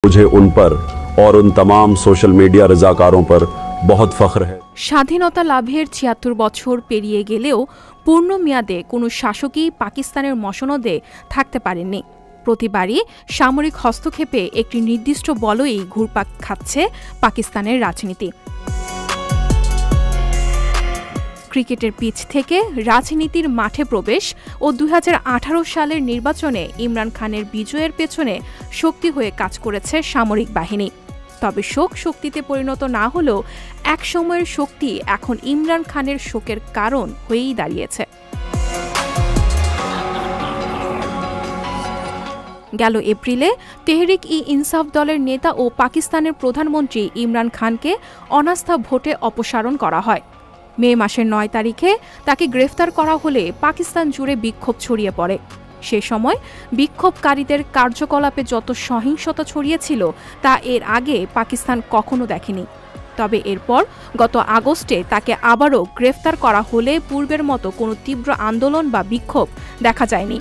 मुझे उन पर और उन तमाम सोशल मीडिया रजाकारों पर बहुत फख्र है। স্বাধীনতা লাভের ৭৬ বছর পেরিয়ে গেলেও পূর্ণ মেয়াদে কোনো শাসকই পাকিস্তানের মসনদে থাকতে পারেননি। প্রতিবারই সামরিক হস্তক্ষেপে একটি নির্দিষ্ট বলয়ই ঘুরপাক খাচ্ছে পাকিস্তানের রাজনীতি। ক্রিকেটের পিচ থেকে রাজনীতির মাঠে প্রবেশ ও ২০১৮ সালের নির্বাচনে ইমরান খানের বিজয়ের পেছনে শক্তি হয়ে কাজ করেছে সামরিক বাহিনী। তবে শোক শক্তিতে পরিণত না হলেও এক সময়ের শক্তি এখন ইমরান খানের শোকের কারণ হয়েই দাঁড়িয়েছে। গেল এপ্রিলে তেহরিক-ই-ইনসাফ দলের নেতা ও পাকিস্তানের প্রধানমন্ত্রী ইমরান খানকে অনাস্থা ভোটে অপসারণ করা হয়। মে মাসের ৯ তারিখে তাকে গ্রেফতার করা হলে পাকিস্তান জুড়ে বিক্ষোভ ছড়িয়ে পড়ে। সে সময় বিক্ষোভকারীদের কার্যকলাপে যত সহিংসতা ছড়িয়েছিল তা এর আগে পাকিস্তান কখনো দেখেনি। তবে এরপর গত আগস্টে তাকে আবারও গ্রেফতার করা হলে পূর্বের মতো কোনো তীব্র আন্দোলন বা বিক্ষোভ দেখা যায়নি।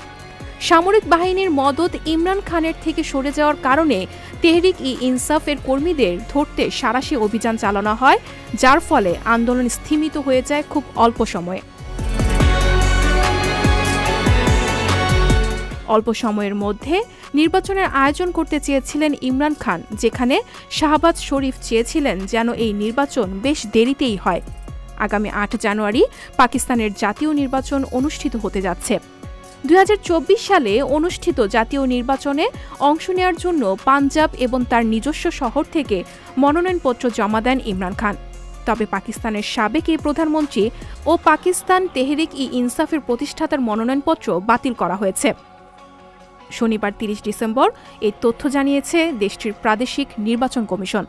সামরিক বাহিনীর মদদ ইমরান খানের থেকে সরে যাওয়ার কারণে তেহরিক-ই-ইনসাফের কর্মীদের ধরতে সাঁড়াশি অভিযান চালানো হয়, যার ফলে আন্দোলন স্থিমিত হয়ে যায় খুব অল্প সময়ে। অল্প সময়ের মধ্যে নির্বাচনের আয়োজন করতে চেয়েছিলেন ইমরান খান, যেখানে শাহবাজ শরীফ চেয়েছিলেন যেন এই নির্বাচন বেশ দেরিতেই হয়। আগামী ৮ জানুয়ারি পাকিস্তানের জাতীয় নির্বাচন অনুষ্ঠিত হতে যাচ্ছে। ২০২৪ সালে অনুষ্ঠিত জাতীয় নির্বাচনে অংশ নেওয়ার জন্য পাঞ্জাব এবং তার নিজস্ব শহর থেকে মনোনয়নপত্র জমা দেন ইমরান খান। তবে পাকিস্তানের সাবেক এই প্রধানমন্ত্রী ও পাকিস্তান তেহরিক-ই-ইনসাফের প্রতিষ্ঠাতার মনোনয়নপত্র বাতিল করা হয়েছে। শনিবার ৩০ ডিসেম্বর এই তথ্য জানিয়েছে দেশটির প্রাদেশিক নির্বাচন কমিশন।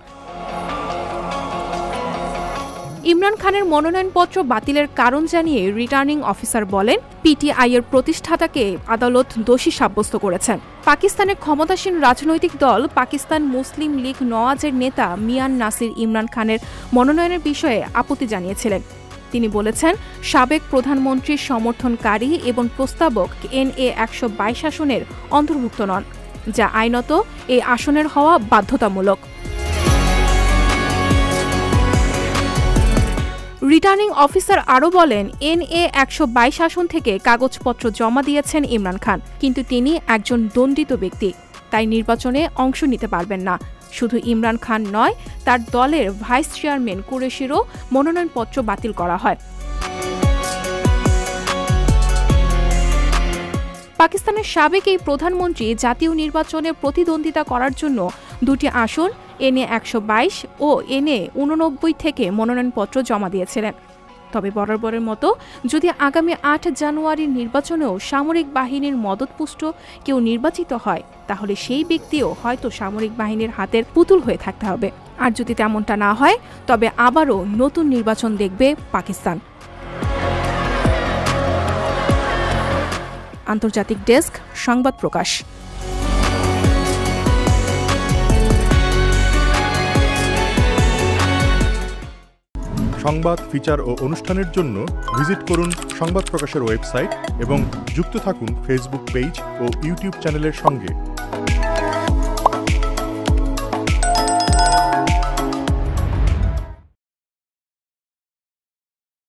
ইমরান খানের মনোনয়নপত্র বাতিলের কারণ জানিয়ে রিটার্নিং অফিসার বলেন, পিটিআই এর প্রতিষ্ঠাতাকে আদালত দোষী সাব্যস্ত করেছেন। পাকিস্তানের ক্ষমতাসীন রাজনৈতিক দল পাকিস্তান মুসলিম লীগ নওয়াজের নেতা মিয়ান নাসির ইমরান খানের মনোনয়নের বিষয়ে আপত্তি জানিয়েছিলেন। তিনি বলেছেন, সাবেক প্রধানমন্ত্রীর সমর্থনকারী এবং প্রস্তাবক NA ১২২ আসনের অন্তর্ভুক্ত নন, যা আইনত এই আসনের হওয়া বাধ্যতামূলক। রিটার্নিং অফিসার আরও বলেন, NA ১২২ আসন থেকে কাগজপত্র জমা দিয়েছেন ইমরান খান, কিন্তু তিনি একজন দণ্ডিত ব্যক্তি, তাই নির্বাচনে অংশ নিতে পারবেন না। শুধু ইমরান খান নয়, তার দলের ভাইস চেয়ারম্যান কুরেশিরও মনোনয়নপত্র বাতিল করা হয়। পাকিস্তানের সাবেক এই প্রধানমন্ত্রী জাতীয় নির্বাচনে প্রতিদ্বন্দ্বিতা করার জন্য দুটি আসন NA ১২২ ও NA ৮৯ থেকে মনোনয়নপত্র জমা দিয়েছিলেন। তবে বরাবরের মতো যদি আগামী ৮ জানুয়ারির নির্বাচনেও সামরিক বাহিনীর মদতপুষ্ট কেউ নির্বাচিত হয়, তাহলে সেই ব্যক্তিও হয়তো সামরিক বাহিনীর হাতের পুতুল হয়ে থাকতে হবে। আর যদি তেমনটা না হয়, তবে আবারও নতুন নির্বাচন দেখবে পাকিস্তান। আন্তর্জাতিক ডেস্ক, সংবাদ প্রকাশ। সংবাদ, ফিচার ও অনুষ্ঠানের জন্য ভিজিট করুন সংবাদ প্রকাশের ওয়েবসাইট এবং যুক্ত থাকুন ফেসবুক পেজ ও ইউটিউব চ্যানেলের সঙ্গে।